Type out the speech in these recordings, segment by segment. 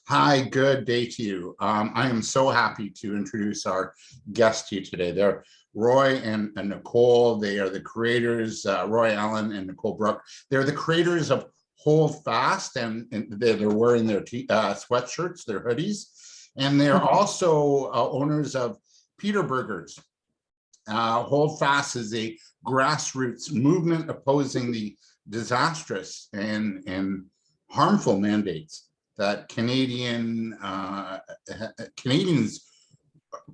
Hi, good day to you. I am so happy to introduce our guest to you today. They're Roy and Nicole. They are the creators, Roy Allen and Nicole Brook. They're the creators of Hold Fast, and they're wearing their sweatshirts, their hoodies. And they're also owners of Peterburgers. Hold Fast is a grassroots movement opposing the disastrous and harmful mandates that Canadians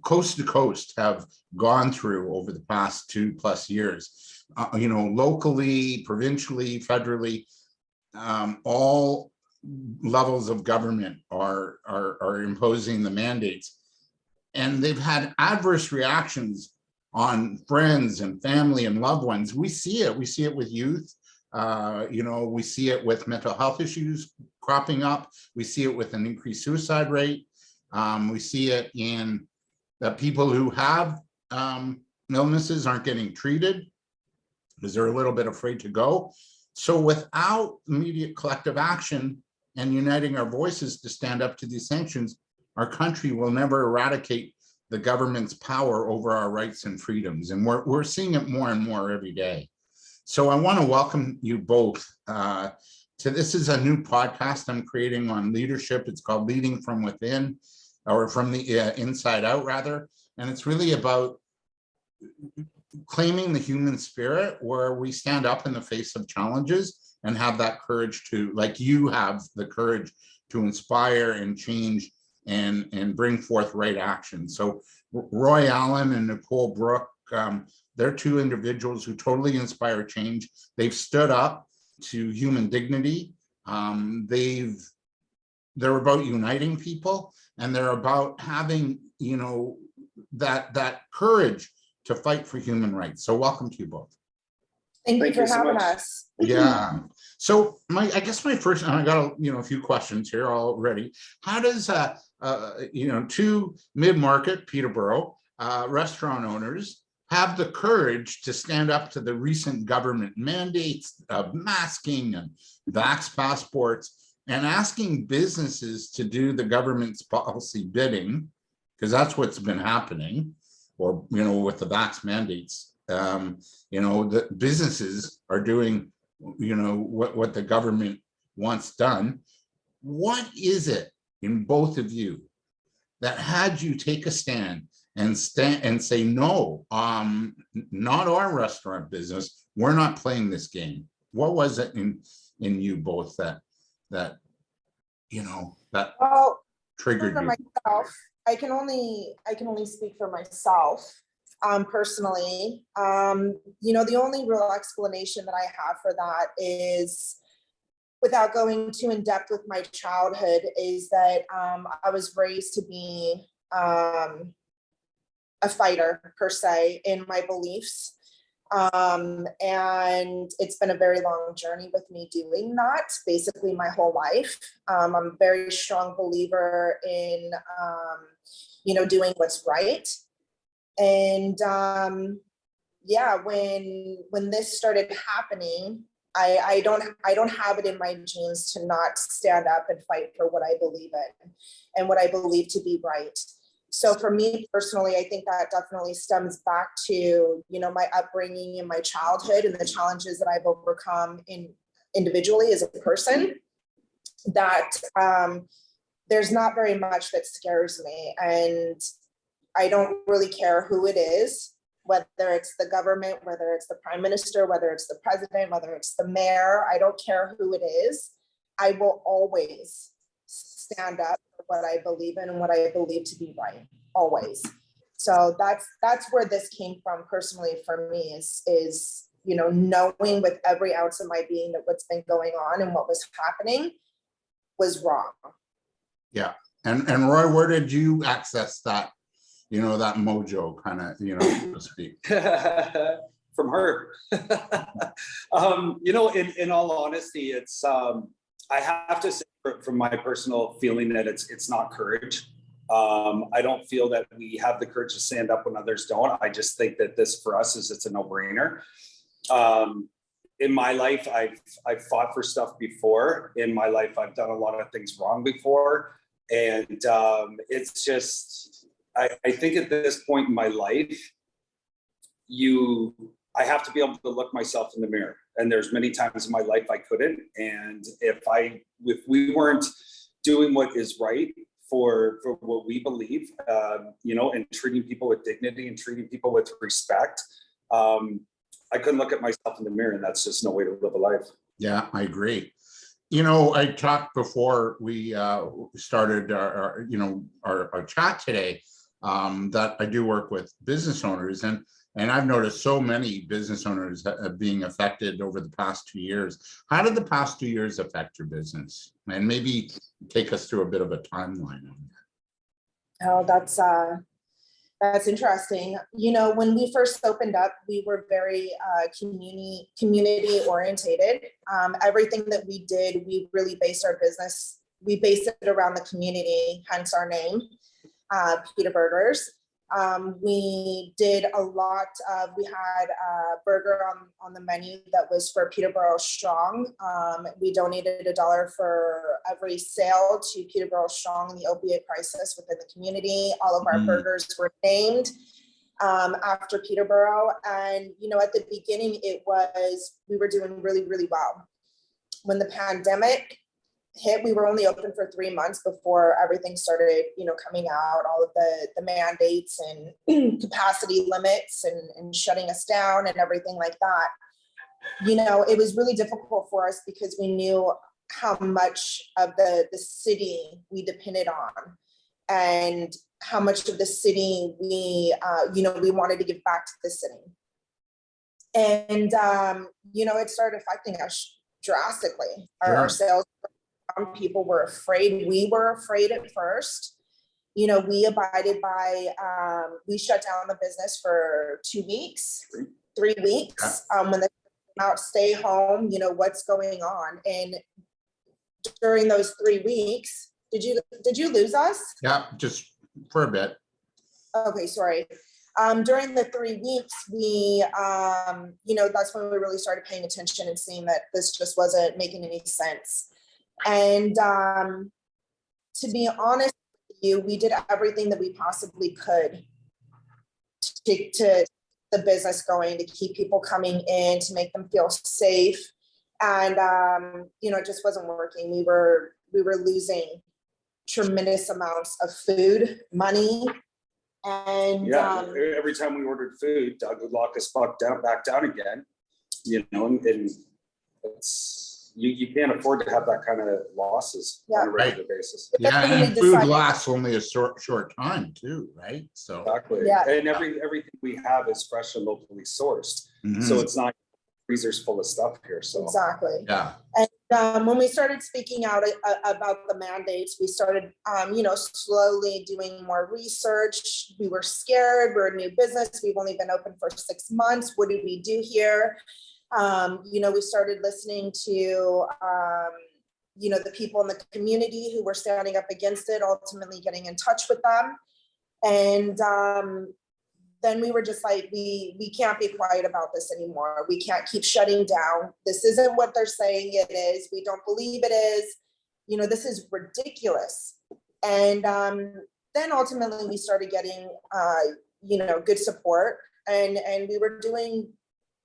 coast to coast have gone through over the past 2+ years. Locally, provincially, federally, all levels of government are imposing the mandates, and they've had adverse reactions on friends and family and loved ones. We see it. We see it with youth. We see it with mental health issues cropping up. We see it with an increased suicide rate. We see it in that people who have illnesses aren't getting treated because they're a little bit afraid to go. So without immediate collective action and uniting our voices to stand up to these sanctions, our country will never eradicate the government's power over our rights and freedoms. And we're seeing it more and more every day. So I want to welcome you both to this is a new podcast I'm creating on leadership. It's called Leading from Within, or from the inside out, rather. And it's really about claiming the human spirit, where we stand up in the face of challenges and have that courage to, like you have the courage to inspire and change and bring forth right action. So Roy Allen and Nicole Brook, they're two individuals who totally inspire change. They've stood up to human dignity. They're about uniting people, and they're about having, that courage to fight for human rights. So welcome to you both. Thank you for having us. Yeah. So I guess my first, and I got a few questions here already. How does two mid-market Peterborough restaurant owners have the courage to stand up to the recent government mandates of masking and vax passports and asking businesses to do the government's policy bidding, because that's what's been happening, or, with the vax mandates, the businesses are doing, what the government wants done. What is it in both of you that had you take a stand and say, no, not our restaurant business, we're not playing this game? What was it in you both that Well, triggered for you? myself, I can only speak for myself. Personally, the only real explanation that I have for that is, without going too in depth with my childhood, is that I was raised to be a fighter, per se, in my beliefs. And it's been a very long journey with me doing that, basically my whole life. I'm a very strong believer in, doing what's right. And when this started happening, I don't have it in my genes to not stand up and fight for what I believe in and what I believe to be right. So for me personally, I think that definitely stems back to, my upbringing in my childhood and the challenges that I've overcome individually as a person, that there's not very much that scares me. And I don't really care who it is, whether it's the government, whether it's the prime minister, whether it's the president, whether it's the mayor. I don't care who it is. I will always stand up for what I believe in and what I believe to be right, always. So that's where this came from personally for me, is knowing with every ounce of my being that what's been going on and what was happening was wrong. Yeah. And Roy, where did you access that, that mojo kind of, so to speak? From her. In all honesty, it's I have to say, from my personal feeling, that it's not courage. I don't feel that we have the courage to stand up when others don't. I just think that this for us it's a no-brainer. In my life, I've fought for stuff before. In my life, I've done a lot of things wrong before. And it's just, I think at this point in my life, I have to be able to look myself in the mirror. And there's many times in my life I couldn't. And if we weren't doing what is right for what we believe, and treating people with dignity and treating people with respect, I couldn't look at myself in the mirror, and that's just no way to live a life. Yeah, I agree. I talked before we started our chat today, that I do work with business owners, and I've noticed so many business owners being affected over the past 2 years. How did the past 2 years affect your business? And maybe take us through a bit of a timeline on that. Oh, that's interesting. When we first opened up, we were very community orientated. Everything that we did, we really based our business, we based it around the community, hence our name, Peterburgers. We did a lot of, we had a burger on the menu that was for Peterborough Strong. We donated $1 for every sale to Peterborough Strong in the opiate crisis within the community. All of our burgers were named after Peterborough. And, at the beginning, we were doing really, really well. When the pandemic hit, we were only open for 3 months before everything started, coming out, all of the mandates and capacity limits and shutting us down and everything like that. It was really difficult for us because we knew how much of the city we depended on and how much of the city we wanted to give back to the city. And, it started affecting us drastically. Our sales, people were afraid. We were afraid at first. We abided by, we shut down the business for 2 weeks, 3 weeks. When they came out, stay home, what's going on. And during those 3 weeks, did you lose us? Yeah, just for a bit. Okay, sorry. During the 3 weeks, we, that's when we really started paying attention and seeing that this just wasn't making any sense. And to be honest with you, we did everything that we possibly could to the business going, to keep people coming in, to make them feel safe. And, it just wasn't working. We were losing tremendous amounts of food, money. And every time we ordered food, Doug would lock us back down again, and it's, you can't afford to have that kind of losses on a regular basis. Yeah, and food lasts only a short time too, right? So exactly. Yeah. And everything we have is fresh and locally sourced. So it's not freezers full of stuff here. So exactly. Yeah. And when we started speaking out about the mandates, we started, slowly doing more research. We were scared. We're a new business. We've only been open for 6 months. What do we do here? We started listening to, the people in the community who were standing up against it, ultimately getting in touch with them. And then we were just like, we can't be quiet about this anymore. We can't keep shutting down. This isn't what they're saying it is. We don't believe it is. This is ridiculous. And then ultimately we started getting, good support, and we were doing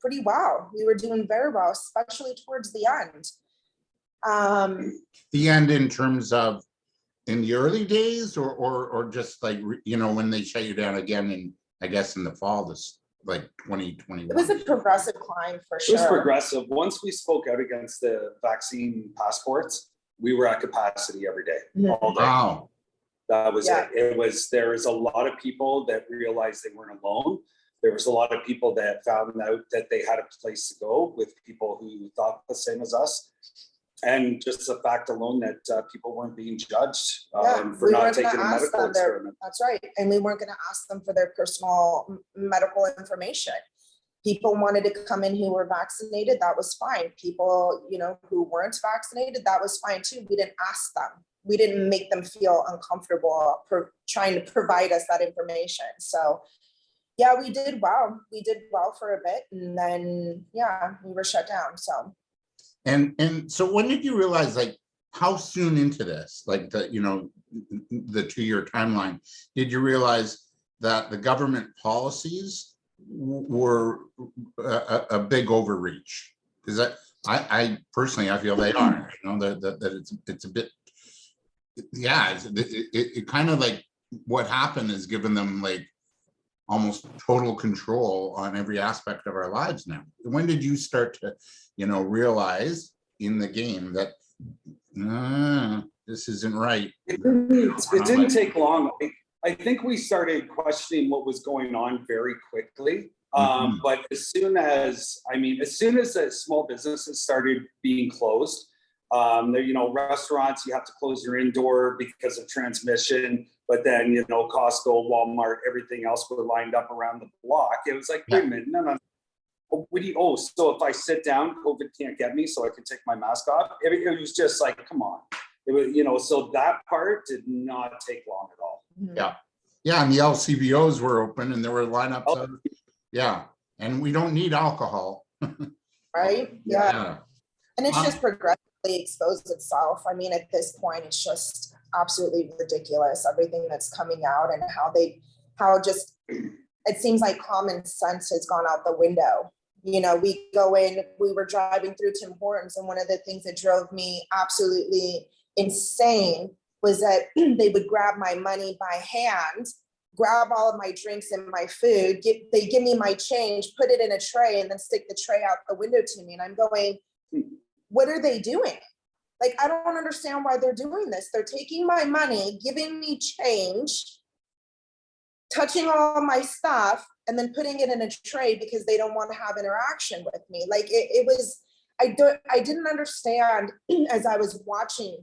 pretty well. We were doing very well, especially towards the end. The end in terms of in the early days, or just like, when they shut you down again in the fall, this like 2021. It was a progressive climb for sure. It was progressive. Once we spoke out against the vaccine passports, we were at capacity every day, all day. Wow. That was it. There was a lot of people that realized they weren't alone. There was a lot of people that found out that they had a place to go with people who thought the same as us. And just the fact alone that people weren't being judged for not taking a medical experiment. That's right. And we weren't going to ask them for their personal medical information. People wanted to come in who were vaccinated. That was fine. People, who weren't vaccinated, that was fine too. We didn't ask them. We didn't make them feel uncomfortable trying to provide us that information. So yeah, we did well. We did well for a bit, and then we were shut down. So. And so when did you realize, like, how soon into this, like the, the 2-year timeline, did you realize that the government policies were a big overreach? Because I personally, I feel they are, that it's a bit, yeah, it kind of like what happened is given them like almost total control on every aspect of our lives now. When did you start to, realize in the game that this isn't right? It didn't take long. I think we started questioning what was going on very quickly. But as soon as the small businesses started being closed, restaurants, you have to close your indoor because of transmission. But then, Costco, Walmart, everything else were lined up around the block. It was like, wait a minute, no. So if I sit down, COVID can't get me, so I can take my mask off. It was just like, come on. It was, so that part did not take long at all. Yeah. Yeah. And the LCBOs were open and there were lineups. Yeah. And we don't need alcohol. Right. Yeah. And it's just progressively exposed itself. I mean, at this point, it's just absolutely ridiculous, everything that's coming out and how just, it seems like common sense has gone out the window. We were driving through Tim Hortons, and one of the things that drove me absolutely insane was that they would grab my money by hand, grab all of my drinks and my food, they give me my change, put it in a tray, and then stick the tray out the window to me. And I'm going, what are they doing? Like, I don't understand why they're doing this. They're taking my money, giving me change, touching all my stuff, and then putting it in a tray because they don't want to have interaction with me. Like it was, I didn't understand as I was watching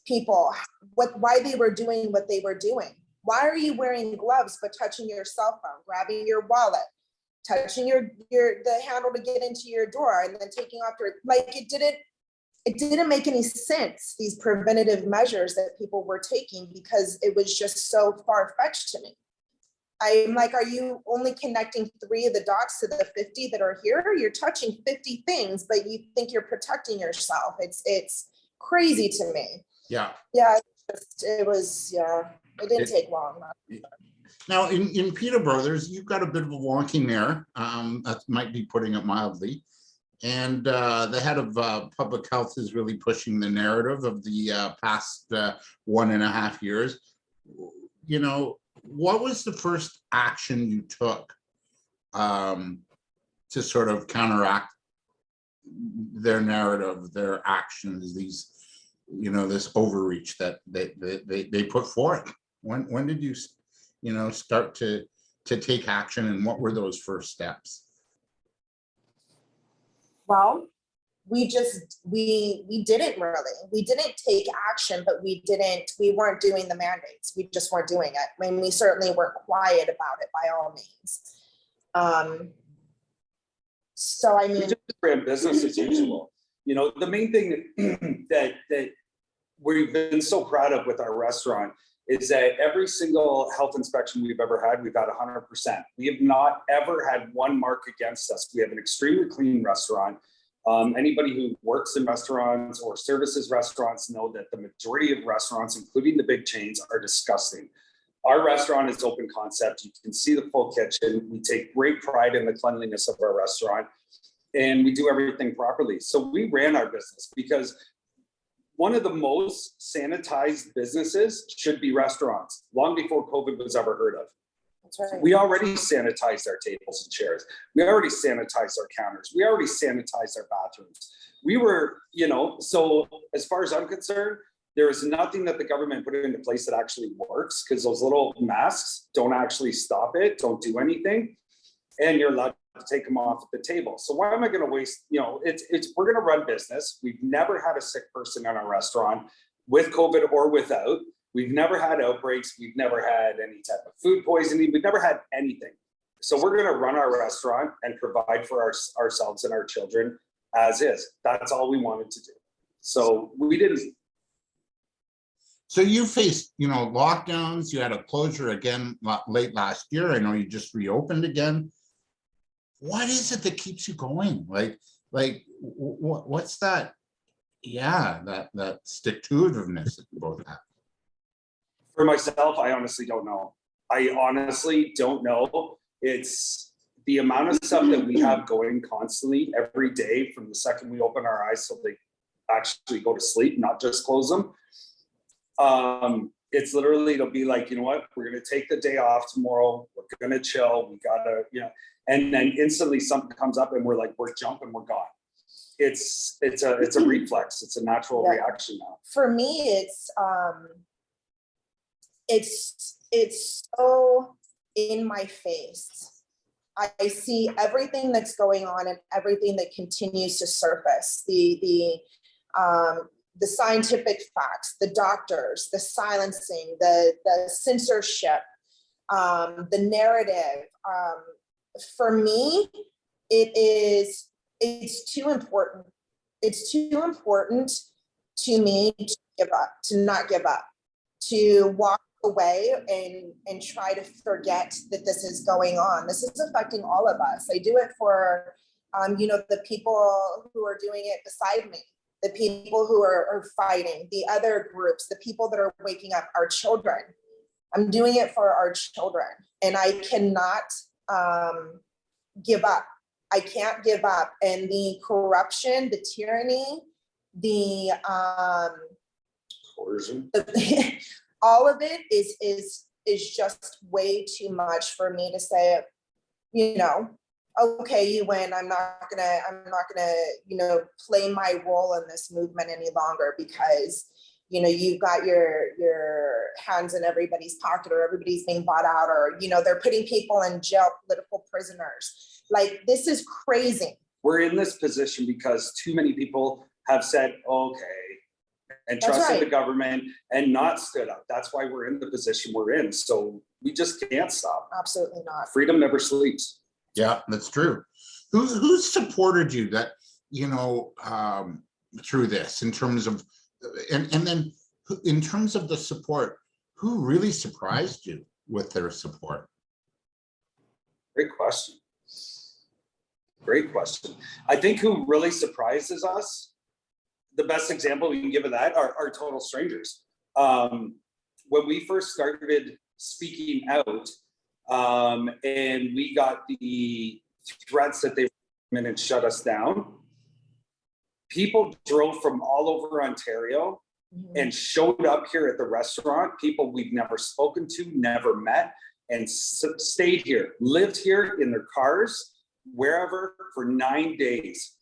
people why they were doing what they were doing. Why are you wearing gloves but touching your cell phone, grabbing your wallet, touching the handle to get into your door, and then taking off your, like, it didn't make any sense, these preventative measures that people were taking, because it was just so far-fetched to me. I'm like, are you only connecting 3 of the dots to the 50 that are here? You're touching 50 things, but you think you're protecting yourself. It's crazy to me. Yeah. Yeah, it didn't take long. Now in Peterborough, you've got a bit of a wonking there. That might be putting it mildly. And the head of public health is really pushing the narrative of the past 1.5 years. What was the first action you took to sort of counteract their narrative, their actions, these, this overreach that they put forth? When did you, start to take action, and what were those first steps? Well, we didn't take action, but we weren't doing the mandates. We just weren't doing it. I mean, we certainly weren't quiet about it by all means. So, I mean, we just ran business as usual. The main thing that we've been so proud of with our restaurant is that every single health inspection we've ever had, we've had 100%. We have not ever had one mark against us. We have an extremely clean restaurant. Anybody who works in restaurants or services restaurants know that the majority of restaurants, including the big chains, are disgusting. Our restaurant is open concept. You can see the full kitchen. We take great pride in the cleanliness of our restaurant, and we do everything properly. So we ran our business because one of the most sanitized businesses should be restaurants, long before COVID was ever heard of. Right. We already sanitized our tables and chairs. We already sanitized our counters. We already sanitized our bathrooms. We were, so as far as I'm concerned, there is nothing that the government put into place that actually works, because those little masks don't actually stop it, don't do anything. And you're allowed to take them off at the table. So why am I going to waste, we're going to run business. We've never had a sick person in our restaurant, with COVID or without. We've never had outbreaks. We've never had any type of food poisoning. We've never had anything. So we're going to run our restaurant and provide for ourselves and our children as is. That's all we wanted to do. So we didn't. So you faced, lockdowns. You had a closure again late last year. I know you just reopened again. What is it that keeps you going? Like what's that yeah, that stick-to-itiveness that you both have. For myself, I honestly don't know. I honestly don't know. It's the amount of stuff that we have going constantly every day from the second we open our eyes till they actually go to sleep, not just close them. It's literally, it'll be like, you know what, we're going to take the day off tomorrow. We're going to chill. We got to, you know, and then instantly something comes up and we're like, we're jumping, we're gone. It's a reflex. It's a natural reaction now. For me, it's so in my face. I see everything that's going on and everything that continues to surface. The scientific facts, the doctors, the silencing, the censorship, the narrative. For me, it's too important. It's too important to me to give up, to not give up, to walk away and try to forget that this is going on. This is affecting all of us. I do it for, the people who are doing it beside me, the people who are fighting, the other groups, the people that are waking up, our children. I'm doing it for our children, and I cannot give up. I can't give up. And the corruption, the tyranny, the Coercion. all of it is just way too much for me to say, okay, you win. I'm not gonna, play my role in this movement any longer because, you've got your hands in everybody's pocket, or everybody's being bought out, or, they're putting people in jail, political prisoners. Like, this is crazy. We're in this position because too many people have said, okay, and trusted the government and not stood up. That's why we're in the position we're in. So we just can't stop. Absolutely not. Freedom never sleeps. Yeah, that's true. Who's supported you that, through this in terms of, and then in terms of the support, who really surprised you with their support? Great question. Great question. I think who really surprises us, the best example we can give of that are total strangers. When we first started speaking out, and we got the threats that they were and shut us down, people drove from all over Ontario and showed up here at the restaurant, people we've never spoken to, never met, and stayed here, lived here in their cars, wherever, for 9 days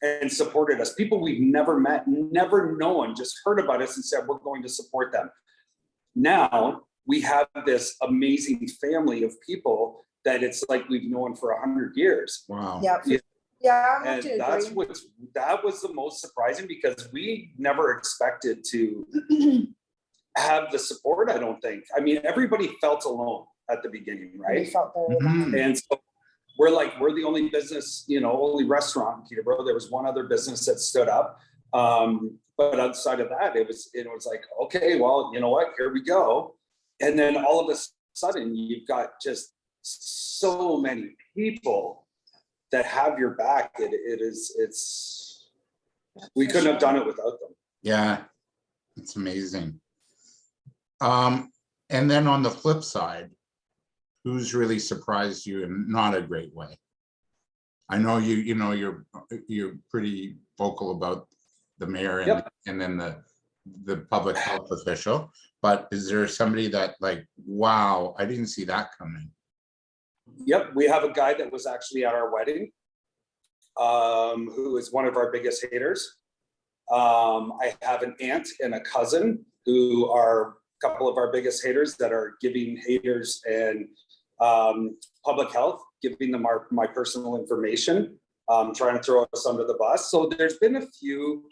and supported us. People we've never met, never known, just heard about us and said, we're going to support them. Now we have this amazing family of people that it's like we've known for 100 years. Wow. Yeah, and that was the most surprising, because we never expected to have the support. I don't think. I mean, everybody felt alone at the beginning, right? We felt very alone. And so we're the only business, only restaurant in Peterborough. There was one other business that stood up, but outside of that, it was like, okay, well, you know what? Here we go. And then all of a sudden, you've got just so many people that have your back. We couldn't have done it without them. Yeah, it's amazing. And then on the flip side, who's really surprised you in not a great way? I know you're pretty vocal about the mayor and then the public health official, but is there somebody that, like, wow, I didn't see that coming? Yep, we have a guy that was actually at our wedding, who is one of our biggest haters. I have an aunt and a cousin who are a couple of our biggest haters that are giving haters and public health, giving them my personal information, trying to throw us under the bus. So there's been a few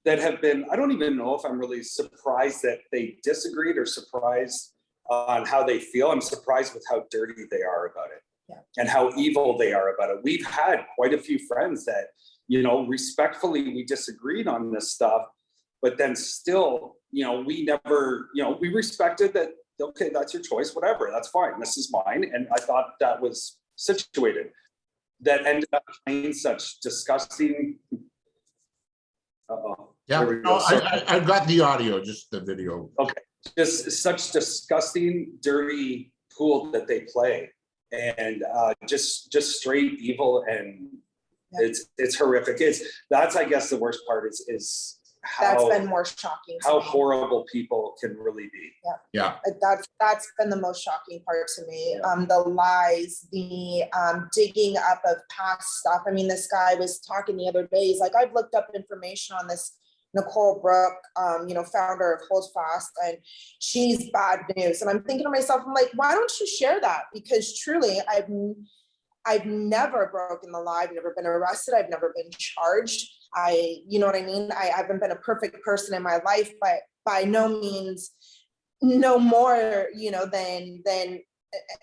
that have been, I don't even know if I'm really surprised that they disagreed or surprised on how they feel. I'm surprised with how dirty they are about it and how evil they are about it. We've had quite a few friends that, respectfully, we disagreed on this stuff, but then still, we never, we respected that. Okay, that's your choice, whatever, that's fine. This is mine. And I thought that was situated. That ended up being such disgusting Uh-oh. Yeah, There we no, go. So- I've got the audio, just the video. Okay, just such disgusting, dirty pool that they play, and just straight evil, and Yeah. it's horrific. That's I guess the worst part is That's how been more shocking to how me. horrible people can really be. Yeah, That's been the most shocking part to me. Yeah. The lies, the digging up of past stuff. I mean, this guy was talking the other day. He's like, I've looked up information on this Nicole Brook, founder of Hold Fast, and she's bad news. And I'm thinking to myself, I'm like, why don't you share that? Because truly, I've never broken the law. I've never been arrested. I've never been charged. You know what I mean? I haven't been a perfect person in my life, but by no means no more, than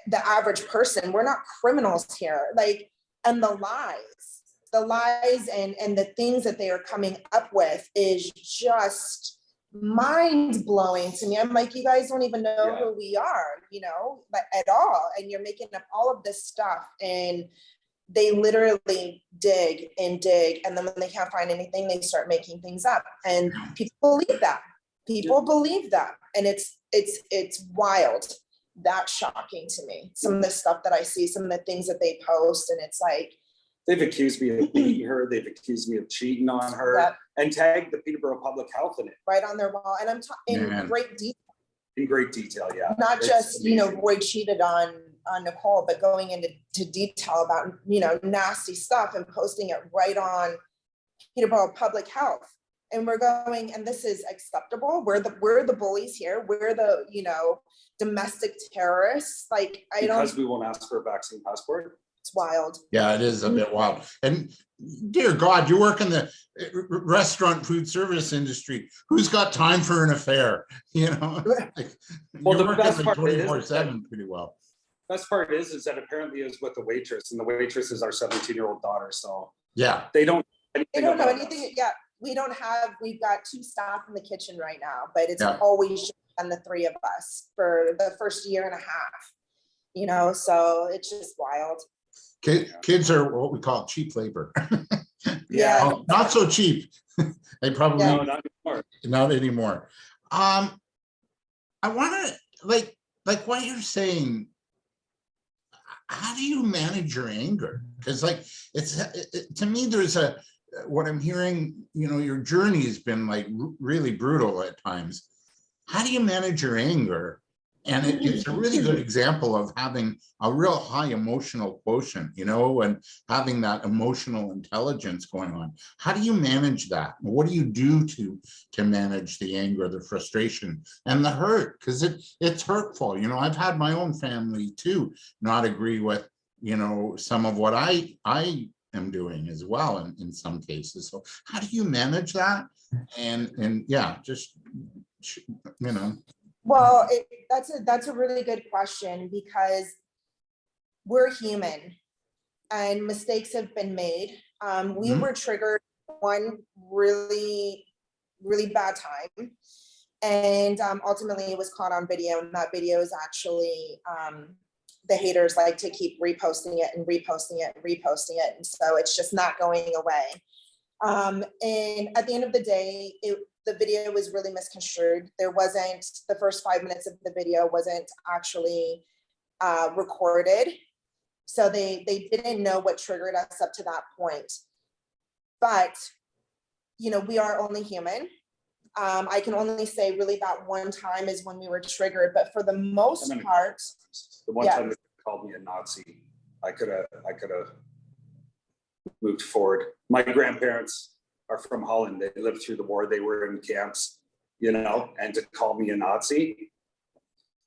the average person. We're not criminals here. And the lies and the things that they are coming up with is just mind blowing to me. I'm like, you guys don't even know who we are, at all. And you're making up all of this stuff, and they literally dig. And then when they can't find anything, they start making things up. And people believe that. And it's wild. That's shocking to me. Some of the stuff that I see, some of the things that they post, and it's like, they've accused me of beating her. They've accused me of cheating on her, and tagged the Peterborough Public Health in it. Right on their wall. And I'm in great detail. In great detail, yeah. Not It's just, amazing. Roy cheated on Nicole, but going into detail about, nasty stuff and posting it right on Peterborough Public Health. And we're going, and this is acceptable. We're the bullies here. We're the, domestic terrorists. Because we won't ask for a vaccine passport. It's wild. yeah, it is a bit wild. And dear God, you work in the restaurant food service industry. Who's got time for an affair? Well, You're the working best part is 24/7 pretty well. Best part is that apparently it was with the waitress, and the waitress is our 17-year-old daughter. So yeah, they don't They don't know anything. Yeah, we've got 2 staff in the kitchen right now, but it's always just been the 3 of us for the first year and a half, so it's just wild. Kids are what we call cheap labor. Yeah. Well, not so cheap. They probably No, not anymore. not anymore. I want to like what you're saying. How do you manage your anger? Because to me, there's what I'm hearing. Your journey has been really brutal at times. How do you manage your anger? And it's a really good example of having a real high emotional quotient, and having that emotional intelligence going on. How do you manage that? What do you do to manage the anger, the frustration, and the hurt? Because it's hurtful. I've had my own family too not agree with, some of what I am doing as well in some cases. So how do you manage that? And yeah, just Well, that's a really good question, because we're human and mistakes have been made. We were triggered one really, really bad time. And ultimately it was caught on video, and that video is actually, the haters like to keep reposting it and reposting it and reposting it. And so it's just not going away. And at the end of the day, the video was really misconstrued. The first 5 minutes of the video wasn't actually recorded. So they didn't know what triggered us up to that point. But, we are only human. I can only say really that one time is when we were triggered, but for the most part. The one time they called me a Nazi, I could have moved forward. My grandparents are from Holland. They lived through the war. They were in camps, and to call me a Nazi,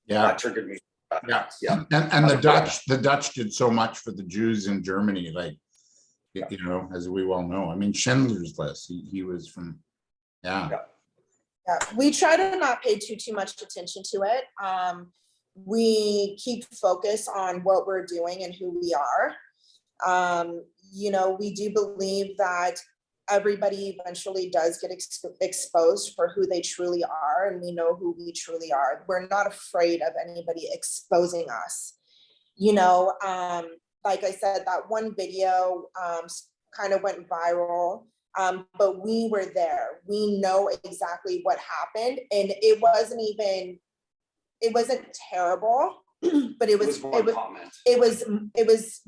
that triggered me. Yeah. And the Dutch did so much for the Jews in Germany, as we well know. I mean, Schindler's List, he was from, Yeah, we try to not pay too much attention to it. We keep focus on what we're doing and who we are. We do believe that everybody eventually does get exposed for who they truly are, and we know who we truly are. We're not afraid of anybody exposing us. Like I said, that one video kind of went viral. But we were there. We know exactly what happened. And it wasn't terrible, but it was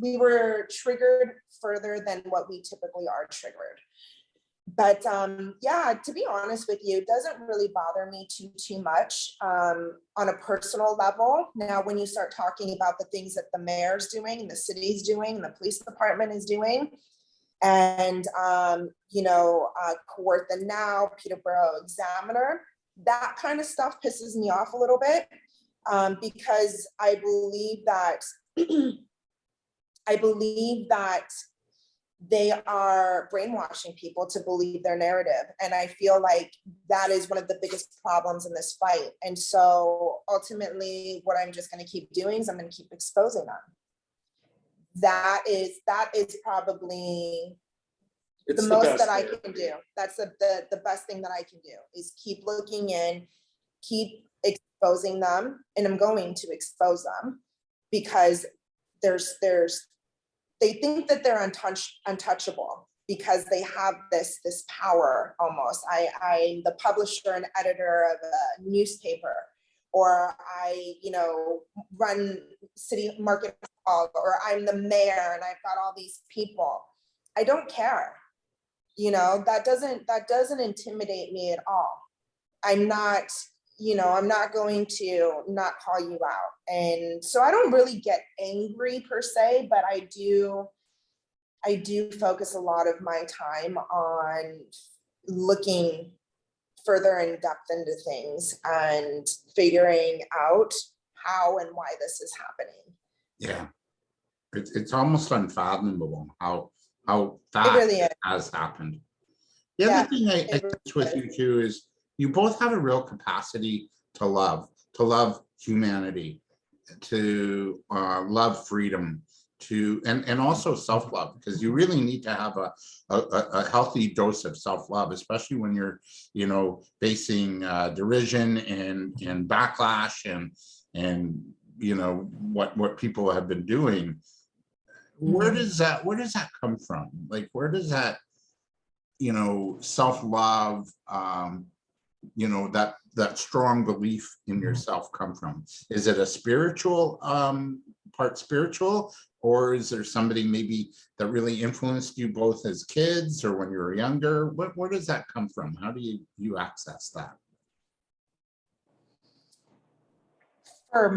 we were triggered further than what we typically are triggered. But yeah, to be honest with you, it doesn't really bother me too much on a personal level. Now, when you start talking about the things that the mayor's doing, and the city's doing, and the police department is doing, and Kawartha Now, Peterborough Examiner, that kind of stuff pisses me off a little bit, because I believe that they are brainwashing people to believe their narrative. And I feel like that is one of the biggest problems in this fight. And so ultimately, what I'm just going to keep doing is I'm going to keep exposing them. That is probably the most that I can do. That's the best thing that I can do, is keep looking in, keep exposing them. And I'm going to expose them, because they think that they're untouchable because they have this power almost. I'm the publisher and editor of a newspaper, or I, run city market hall, or I'm the mayor and I've got all these people. I don't care. That doesn't intimidate me at all. I'm not going to not call you out. And so I don't really get angry per se, but I do focus a lot of my time on looking further in depth into things and figuring out how and why this is happening. Yeah, it's almost unfathomable how that really has happened. The other thing I think with you too is you both have a real capacity to love humanity, to love freedom, and also self-love, because you really need to have a healthy dose of self-love, especially when you're facing derision and backlash and what people have been doing. Where does that come from? Like, where does that self-love, that strong belief in yourself come from? Is it a spiritual part spiritual, or is there somebody maybe that really influenced you both as kids or when you were younger? Where does that come from? How do you access that? For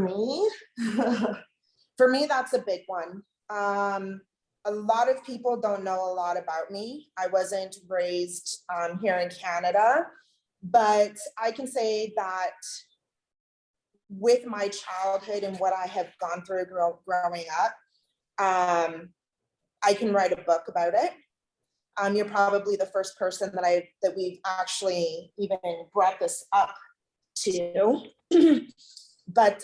me, that's a big one. A lot of people don't know a lot about me. I wasn't raised here in Canada, but I can say that with my childhood and what I have gone through growing up, I can write a book about it. You're probably the first person that we've actually even brought this up to. But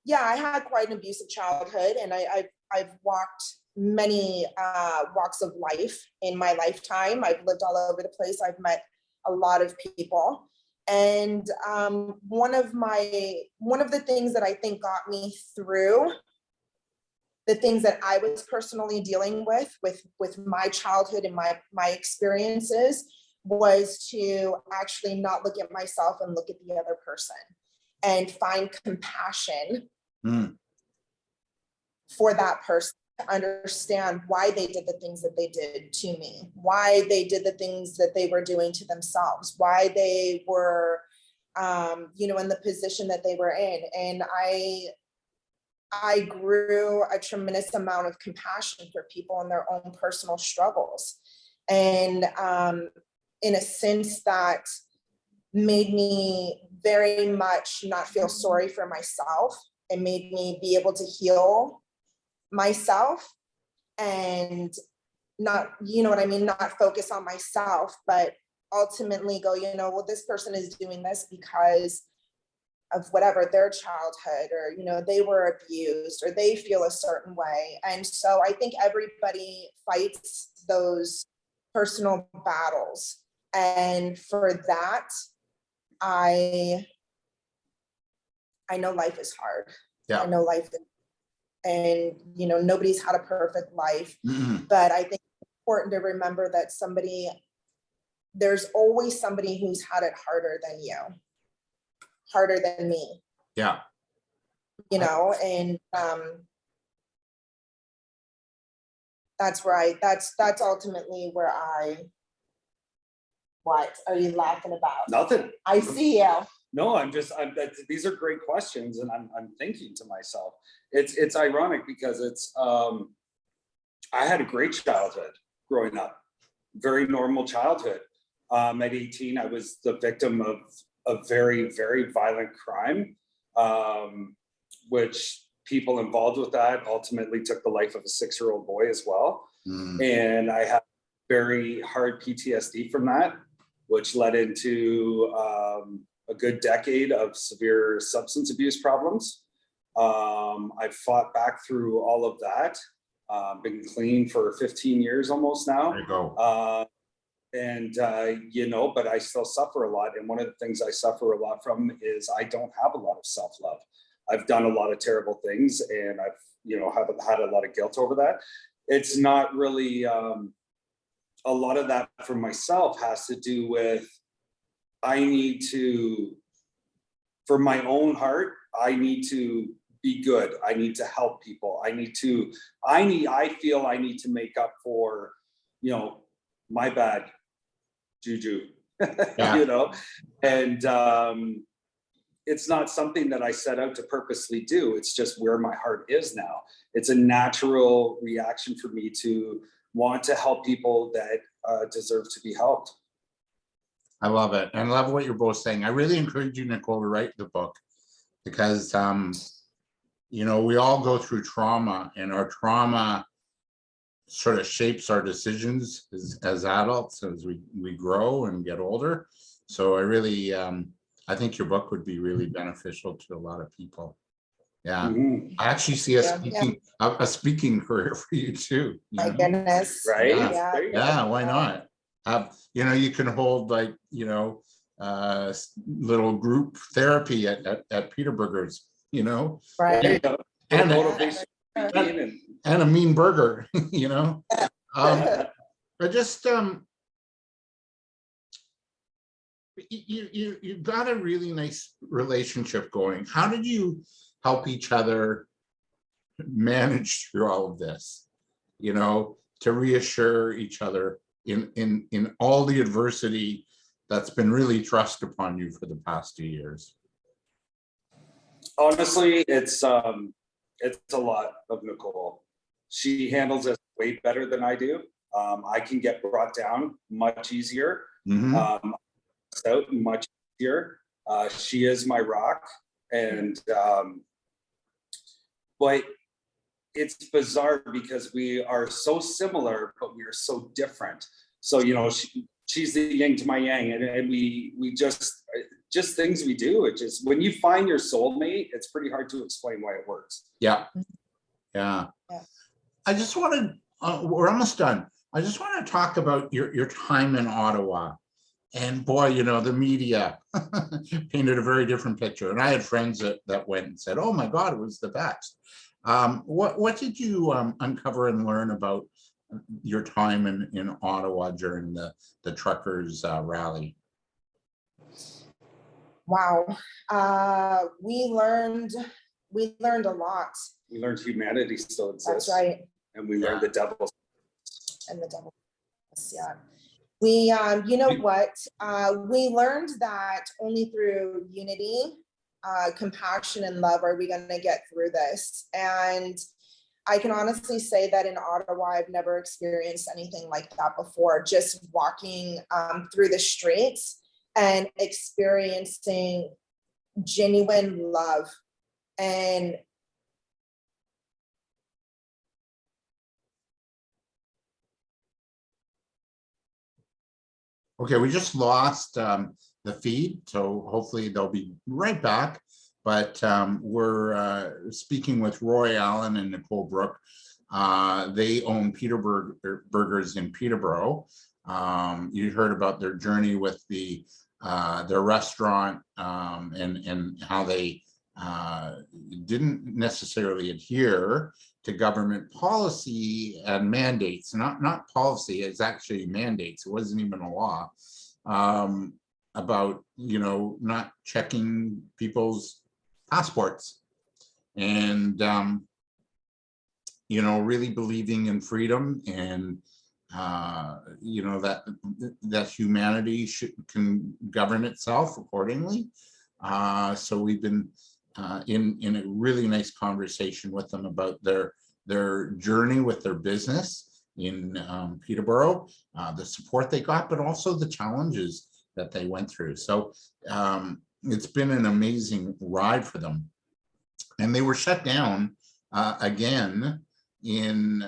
yeah, I had quite an abusive childhood, and I've walked many walks of life in my lifetime. I've lived all over the place. I've met a lot of people. And one of the things that I think got me through the things that I was personally dealing with my childhood and my experiences was to actually not look at myself and look at the other person and find compassion for that person, to understand why they did the things that they did to me, why they did the things that they were doing to themselves, why they were, in the position that they were in. And I grew a tremendous amount of compassion for people and their own personal struggles. And in a sense that made me very much not feel sorry for myself. It made me be able to heal myself and not, not focus on myself, but ultimately go, well, this person is doing this because of whatever their childhood, or, they were abused, or they feel a certain way. And so I think everybody fights those personal battles. And for that, I know life is hard. Yeah. I know life is, and nobody's had a perfect life. But I think it's important to remember that somebody there's always somebody who's had it harder than you, harder than me, Yeah. you know, and that's where that's ultimately where what are you laughing about? Nothing. I see you. No, these are great questions, and I'm thinking to myself, it's ironic because I had a great childhood growing up, very normal childhood. At 18, I was the victim of a very, very violent crime, which people involved with that ultimately took the life of a 6-year-old boy as well. And I had very hard PTSD from that, which led into a good decade of severe substance abuse problems. I fought back through all of that. Been clean for 15 years almost now. There you go. You know, but I still suffer a lot. And one of the things I suffer a lot from is I don't have a lot of self-love. I've done a lot of terrible things, and I've, you know, have had a lot of guilt over that. It's not really, a lot of that for myself has to do with, I need to, for my own heart, I need to be good. I need to help people. I feel I need to make up for, you know, my bad juju, you know, and it's not something that I set out to purposely do. It's just where my heart is now. It's a natural reaction for me to want to help people that deserve to be helped. I love it. And I love what you're both saying. I really encourage you, Nicole, to write the book because, you know, we all go through trauma, and our trauma sort of shapes our decisions as adults, as we grow and get older. So I really, I think your book would be really beneficial to a lot of people. Yeah. I actually see a speaking career for you too. My goodness. Right? Yeah, why not? You know, you can hold, like, you know, little group therapy at Peterburgers, you know, Right. and a mean burger, you know. I just you got a really nice relationship going. How did you help each other manage through all of this, you know, to reassure each other in all the adversity that's been really thrust upon you for the past 2 years? Honestly, it's a lot of Nicole. She handles it way better than I do. I can get brought down much easier. Out much easier. She is my rock, and but it's bizarre because we are so similar, but we are so different. So, you know, she's the yin to my yang, and we just things we do. It just, when you find your soulmate, it's pretty hard to explain why it works. Yeah. I just want to, we're almost done. I just want to talk about your time in Ottawa. And boy, you know, the media painted a very different picture. And I had friends that went and said, oh my God, it was the best. What did you uncover and learn about your time in Ottawa during the truckers rally? Wow. We learned a lot. We learned humanity still exists. That's right. And we learned the devil. And the devil. Yeah. We, you know what? We learned that only through unity, compassion, and love are we going to get through this. And I can honestly say that in Ottawa, I've never experienced anything like that before. Just walking through the streets and experiencing genuine love and Okay, we just lost the feed, so hopefully they'll be right back. But we're speaking with Roy Allen and Nicole Brook. They own Peterburgers in Peterborough. You heard about their journey with their restaurant and how they didn't necessarily adhere to government policy and mandates. Not policy, it's actually mandates. It wasn't even a law. about, you know, not checking people's passports and, you know, really believing in freedom and, you know, that humanity can govern itself accordingly. So we've been in a really nice conversation with them about their journey with their business in Peterborough, the support they got, but also the challenges that they went through. So it's been an amazing ride for them. And they were shut down again in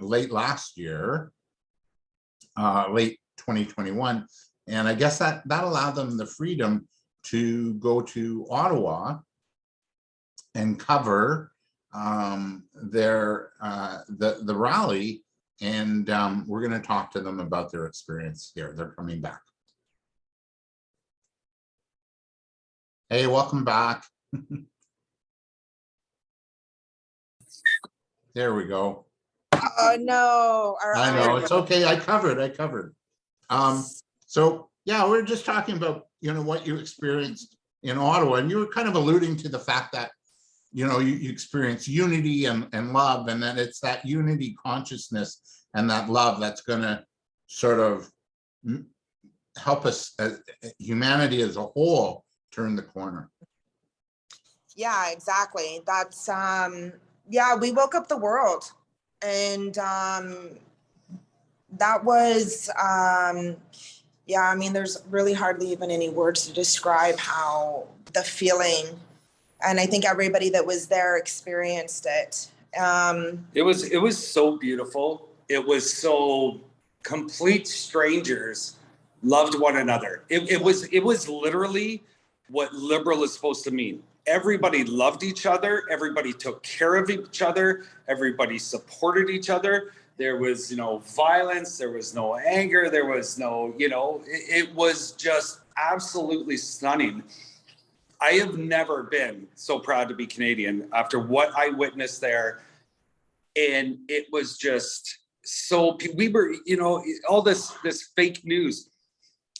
late last year, late 2021. And I guess that allowed them the freedom to go to Ottawa and cover the rally. And we're going to talk to them about their experience here. They're coming back. Hey, welcome back. There we go. Oh no. I know, it's okay. I covered. So yeah, we're just talking about, you know, what you experienced in Ottawa, and you were kind of alluding to the fact that, you know, you experience unity and love, and then it's that unity consciousness and that love that's going to sort of help us as humanity as a whole turn the corner. Yeah, exactly. That's yeah, we woke up the world, and that was yeah, I mean, there's really hardly even any words to describe how the feeling, and I think everybody that was there experienced it. It was so beautiful. It was so complete strangers loved one another. It was literally what liberal is supposed to mean. Everybody loved each other. Everybody took care of each other. Everybody supported each other. There was no violence. There was no anger. There was no, you know, it was just absolutely stunning. I have never been so proud to be Canadian after what I witnessed there. And it was just so, we were, you know, all this fake news.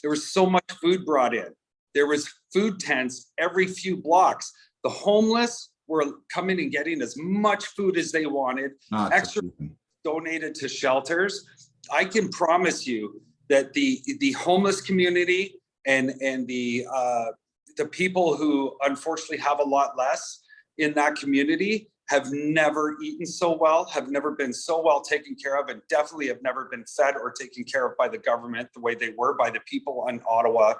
There was so much food brought in. There was food tents every few blocks. The homeless were coming and getting as much food as they wanted. Extra donated to shelters. I can promise you that the homeless community and the people who unfortunately have a lot less in that community have never eaten so well, have never been so well taken care of, and definitely have never been fed or taken care of by the government the way they were by the people in Ottawa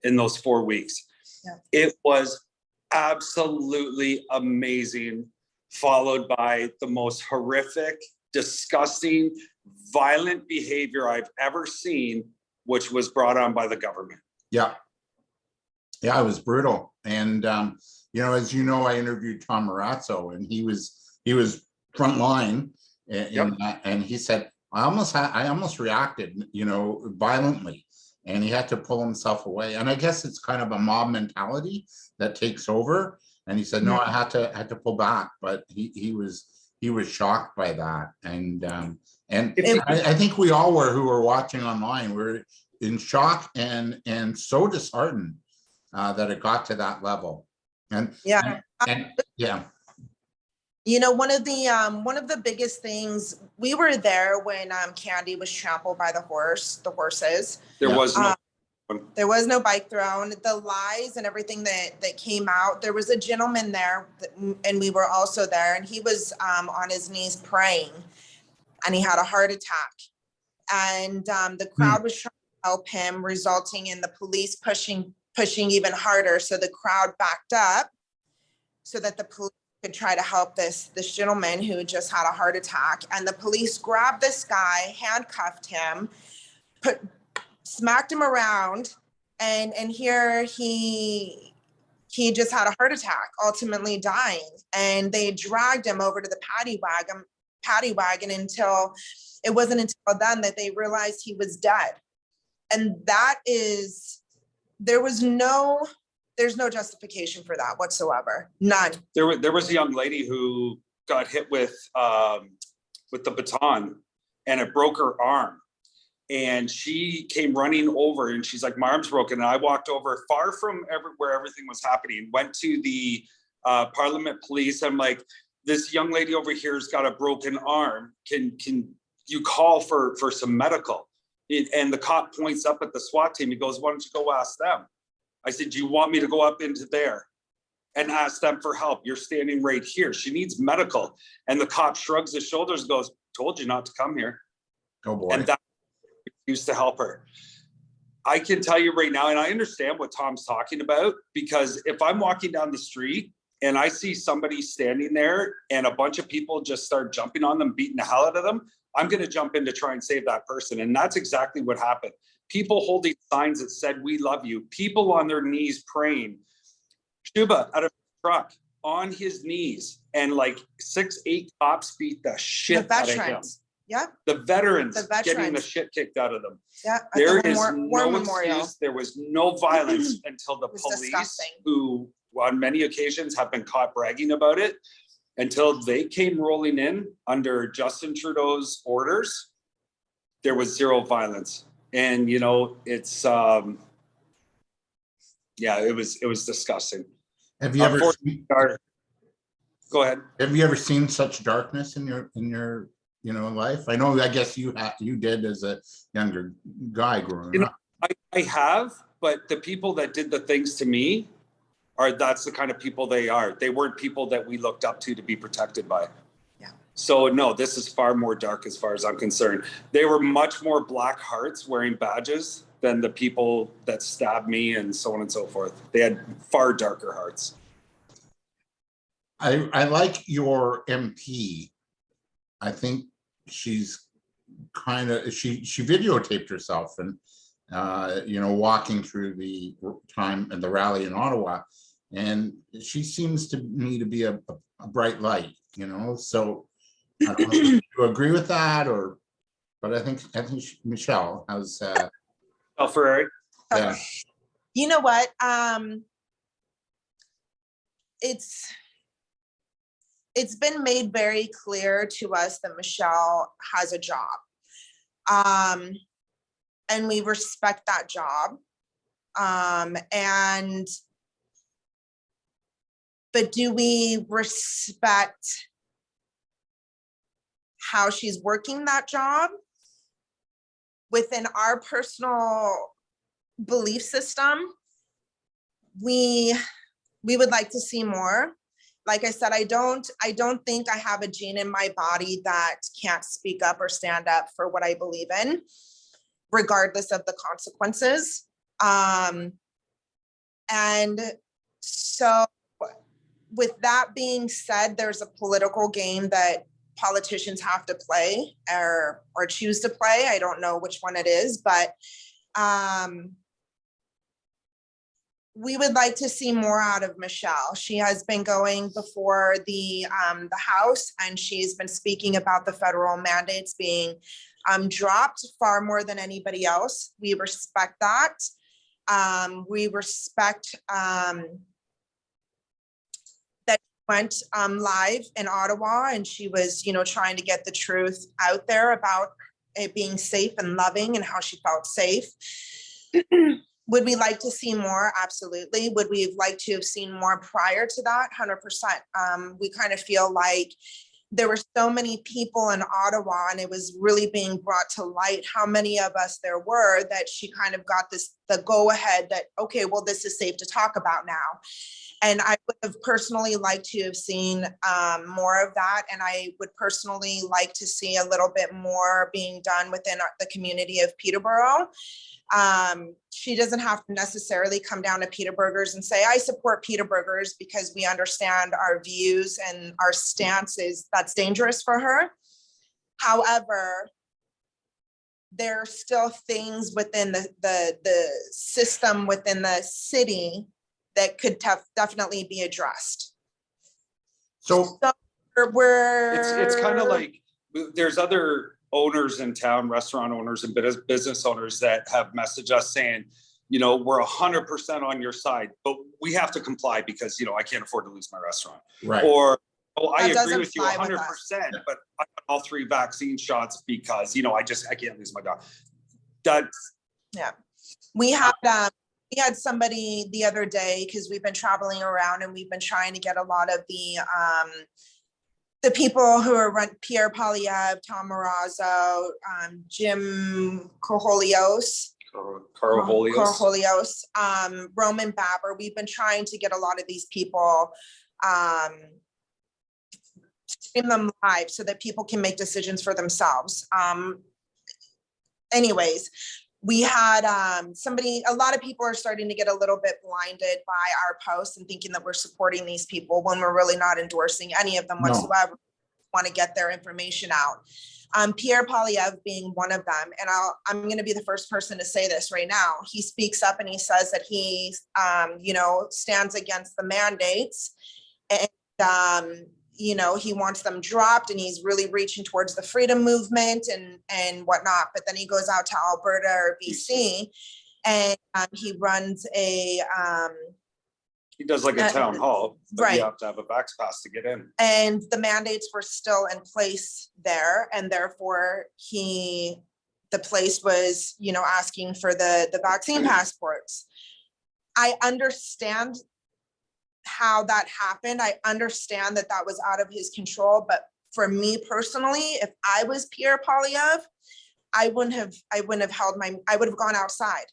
in those 4 weeks. Yeah. It was absolutely amazing, followed by the most horrific, disgusting, violent behavior I've ever seen, which was brought on by the government. Yeah. Yeah, it was brutal. And you know, as you know, I interviewed Tom Marazzo, and he was front line in that, and he said, I almost reacted, you know, violently, and he had to pull himself away. And I guess it's kind of a mob mentality that takes over. And he said, no, I had to pull back, but he was shocked by that. And I think we all were, who were watching online, were in shock and so disheartened that it got to that level. And yeah. Yeah. You know, one of the biggest things, we were there when Candy was trampled by the horses. There was no bike thrown. The lies and everything that came out. There was a gentleman there, and we were also there, and he was on his knees praying, and he had a heart attack. And the crowd was trying to help him, resulting in the police pushing even harder. So the crowd backed up so that the police could try to help this gentleman who just had a heart attack. And the police grabbed this guy, handcuffed him, smacked him around, and here he just had a heart attack, ultimately dying. And they dragged him over to the paddy wagon until it wasn't until then that they realized he was dead. And that is, there's no justification for that whatsoever. None. There was a young lady who got hit with the baton, and it broke her arm. And she came running over and she's like, my arm's broken. And I walked over far from where everything was happening, went to the Parliament police. I'm like, this young lady over here has got a broken arm. Can you call for some medical? And the cop points up at the SWAT team. He goes, why don't you go ask them? I said, do you want me to go up into there and ask them for help? You're standing right here. She needs medical. And the cop shrugs his shoulders and goes, told you not to come here. Oh boy. And that used to help her. I can tell you right now, and I understand what Tom's talking about, because if I'm walking down the street and I see somebody standing there and a bunch of people just start jumping on them, beating the hell out of them, I'm going to jump in to try and save that person. And that's exactly what happened. People holding signs that said, we love you. People on their knees praying. Shuba out of the truck on his knees, and like 6-8 cops beat the shit out of him. Yeah. The veterans getting the shit kicked out of them. Yeah. There is no excuse. There was no violence until the police, disgusting. who on many occasions have been caught bragging about it, until they came rolling in under Justin Trudeau's orders. There was zero violence. And you know, it's yeah, it was disgusting. Have you ever go ahead. Have you ever seen such darkness in your life? I know, I guess you did as a younger guy growing up. I have, but the people that did the things to me that's the kind of people they are. They weren't people that we looked up to be protected by. Yeah. So no, this is far more dark as far as I'm concerned. They were much more black hearts wearing badges than the people that stabbed me and so on and so forth. They had far darker hearts. I like your MP. I think she's kind of, she videotaped herself and walking through the time and the rally in Ottawa, and she seems to me to be a bright light, so I don't know if you agree with that, but I think Michelle has Ferrari. Yeah. You know what? It's been made very clear to us that Michelle has a job. And we respect that job. But do we respect how she's working that job? Within our personal belief system, we would like to see more. Like I said, I don't think I have a gene in my body that can't speak up or stand up for what I believe in, regardless of the consequences. And so with that being said, there's a political game that politicians have to play or choose to play. I don't know which one it is, but we would like to see more out of Michelle. She has been going before the House, and she's been speaking about the federal mandates being dropped far more than anybody else. We respect that. We respect that she went live in Ottawa, and she was, trying to get the truth out there about it being safe and loving and how she felt safe. Would we like to see more? Absolutely. Would we have liked to have seen more prior to that? 100%. We kind of feel like there were so many people in Ottawa, and it was really being brought to light how many of us there were, that she kind of got the go ahead that, okay, well, this is safe to talk about now. And I would have personally liked to have seen more of that. And I would personally like to see a little bit more being done within the community of Peterborough. She doesn't have to necessarily come down to Peterburgers and say, I support Peterburgers, because we understand our views and our stances. That's dangerous for her. However, there are still things within the system within the city that could definitely be addressed. So it's kind of like there's other owners in town, restaurant owners and business owners that have messaged us saying, we're 100% on your side, but we have to comply because, I can't afford to lose my restaurant. Right. Or, I agree with you fly 100%, but I got all 3 vaccine shots because, I can't lose my dog. That's We had somebody the other day, because we've been traveling around and we've been trying to get a lot of the people who are Pierre Polyev, Tom Marazzo, Jim Corholios, Roman Baber. We've been trying to get a lot of these people, stream them live so that people can make decisions for themselves. Anyways, we had a lot of people are starting to get a little bit blinded by our posts and thinking that we're supporting these people when we're really not endorsing any of them whatsoever. Want to get their information out. Pierre Polyev being one of them. And I'm going to be the first person to say this right now. He speaks up and he says that he, stands against the mandates, and, he wants them dropped, and he's really reaching towards the freedom movement and whatnot. But then he goes out to Alberta or BC, and he runs he does like a town hall, but right. You have to have a vax pass to get in. And the mandates were still in place there, and therefore the place was, asking for the vaccine passports. I understand how that happened. I understand that was out of his control, but for me personally, if I was Pierre Polyev, I wouldn't have gone outside.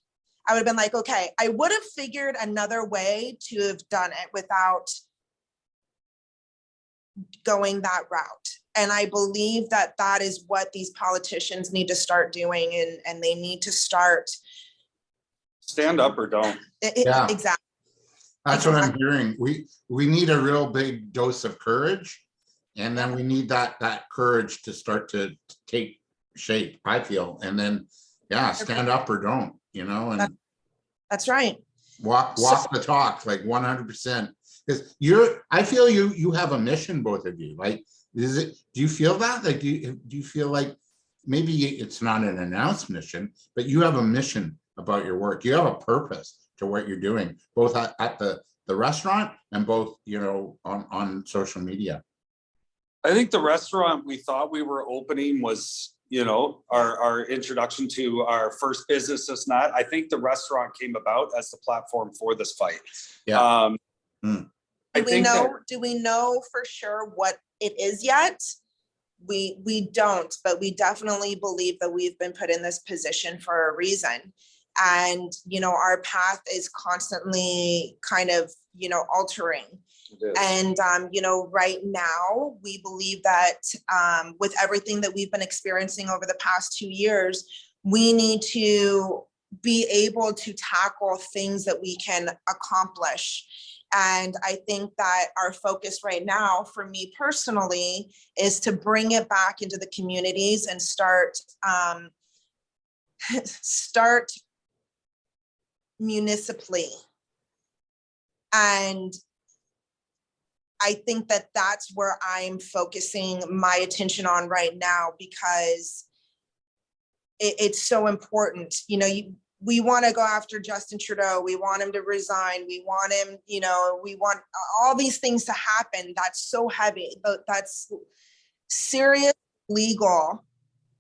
I would have been like, okay, I would have figured another way to have done it without going that route. And I believe that is what these politicians need to start doing, and they need to start. Stand up or don't. Yeah. Exactly. That's what I'm hearing. We need a real big dose of courage, and then we need that courage to start to take shape, I feel. And then, stand up or don't, and that's right. Walk the talk, like 100%. Because I feel you have a mission, both of you. Like, do you feel that? Like, do you feel like maybe it's not an announced mission, but you have a mission about your work. You have a purpose to what you're doing, both at the restaurant and both, on social media. I think the restaurant we thought we were opening was, our introduction to our first business is not. I think the restaurant came about as the platform for this fight. Yeah. Do we know for sure what it is yet? We don't, but we definitely believe that we've been put in this position for a reason. And, our path is constantly kind of, altering. And, right now we believe that with everything that we've been experiencing over the past 2 years, we need to be able to tackle things that we can accomplish. And I think that our focus right now, for me personally, is to bring it back into the communities and start municipally. And I think that that's where I'm focusing my attention on right now, because it's so important. We want to go after Justin Trudeau. We want him to resign. We want him, we want all these things to happen. That's so heavy. That's serious legal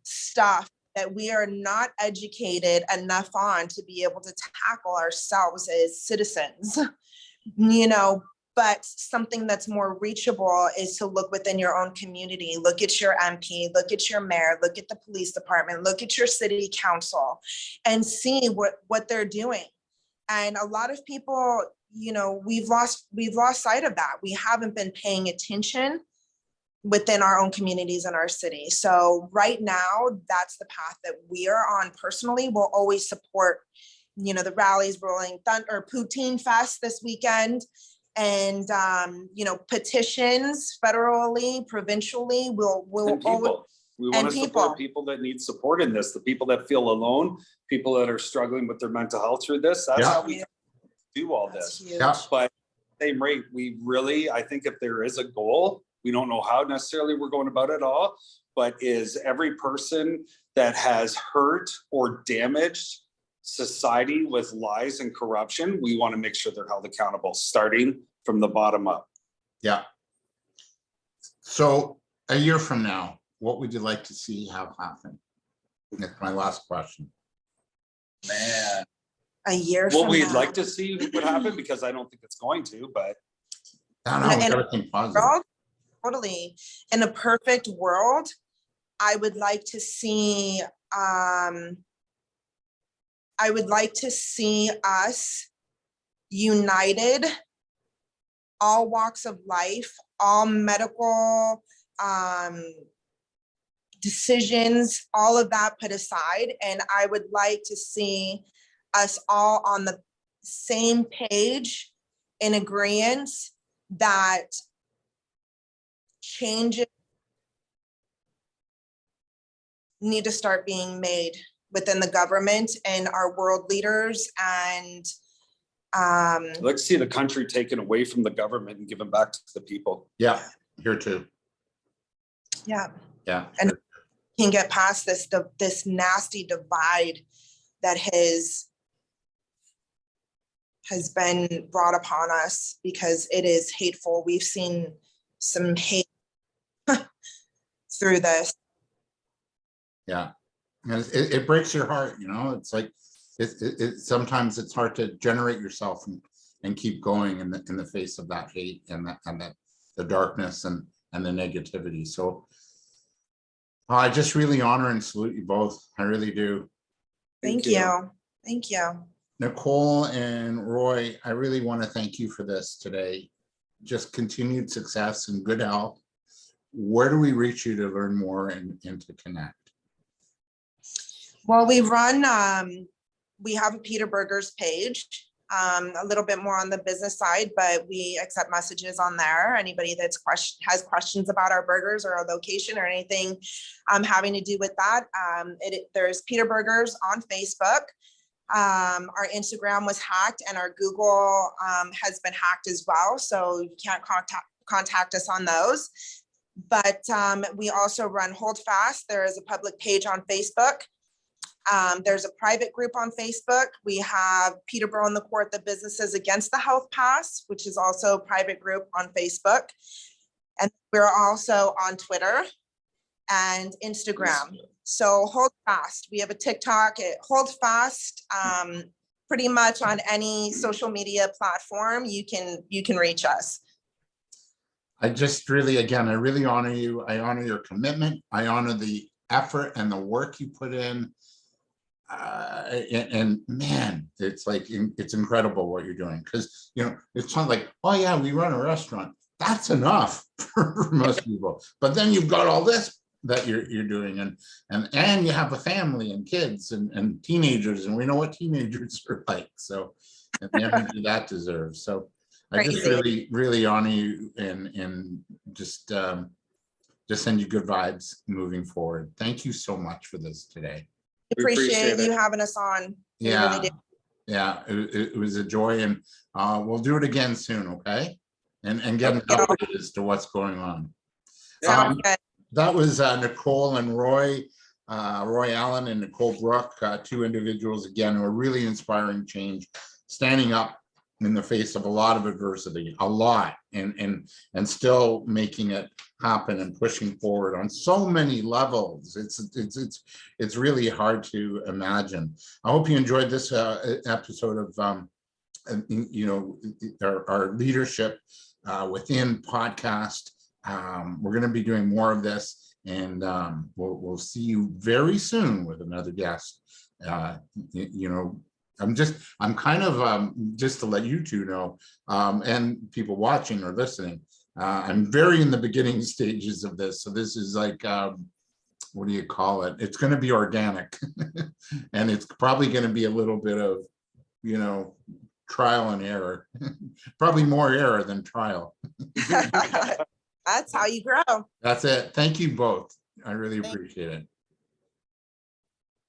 stuff that we are not educated enough on to be able to tackle ourselves as citizens, but something that's more reachable is to look within your own community. Look at your MP, look at your mayor, look at the police department, look at your city council, and see what they're doing. And a lot of people, we've lost sight of that. We haven't been paying attention within our own communities and our city. So right now, that's the path that we are on personally. We'll always support, the rallies, Rolling Thunder, or Poutine Fest this weekend. And, petitions federally, provincially, we'll people. We want to support people that need support in this, the people that feel alone, people that are struggling with their mental health through this. That's how we do all this. Yeah. But at the same rate, I think if there is a goal, we don't know how necessarily we're going about it all, but is every person that has hurt or damaged society with lies and corruption, we want to make sure they're held accountable, starting from the bottom up. Yeah. So a year from now, what would you like to see have happen? That's my last question. Man. A year Well, from we'd now. like to see what happened because I don't think it's going to, but I don't know, we And- gotta think positive. World, totally. In a perfect world, I would like to see us united, all walks of life, all medical decisions, all of that put aside. And I would like to see us all on the same page in agreement that changes need to start being made within the government and our world leaders. And I'd like to see the country taken away from the government and given back to the people. Yeah, here too. yeah, Yeah. And- can get past this nasty divide that has been brought upon us, because it is hateful. We've seen some hate through this. Yeah, and it breaks your heart, you know. It's like sometimes it's hard to generate yourself and keep going in the face of that hate and the darkness and the negativity. So I just really honor and salute you both. I really do. Thank you. Thank you. Nicole and Roy, I really want to thank you for this today. Just continued success and good health. Where do we reach you to learn more and to connect? Well, we have a Peterburgers page, a little bit more on the business side, but we accept messages on there. Anybody has questions about our burgers or our location or anything having to do with that, there's Peterburgers on Facebook. Our Instagram was hacked and our Google has been hacked as well, so you can't contact us on those. But we also run Hold Fast. There is a public page on Facebook. There's a private group on Facebook. We have Peterborough in the Court, the Businesses Against the Health Pass, which is also a private group on Facebook. And we're also on Twitter and Instagram. So Hold Fast. We have a TikTok. Hold Fast. Pretty much on any social media platform, you can reach us. I just really, again, I really honor you. I honor your commitment. I honor the effort and the work you put in. And man, it's like, it's incredible what you're doing, because, you know, it's not like, oh yeah, we run a restaurant. That's enough for most people. But then you've got all this that you're doing, and you have a family and kids and teenagers, and we know what teenagers are like. So and the energy that deserves. So I just really honor you and just send you good vibes moving forward. Thank you so much for this today. Appreciate you having us on. Yeah, really yeah, it was a joy, and we'll do it again soon, okay? And get an update as to what's going on. Sounds good. That was Nicole and Roy Allen and Nicole Brook, two individuals, again, who are really inspiring change, standing up in the face of a lot of adversity, a lot, and still making it happen and pushing forward on so many levels. It's really hard to imagine. I hope you enjoyed this episode of you know, our leadership within podcast. We're going to be doing more of this, and we'll see you very soon with another guest. You know, I'm kind of just to let you two know, and people watching or listening, I'm very in the beginning stages of this. So this is like, what do you call it? It's going to be organic, and it's probably going to be a little bit of, you know, trial and error. Probably more error than trial. That's how you grow. That's it. Thank you both. I really appreciate it.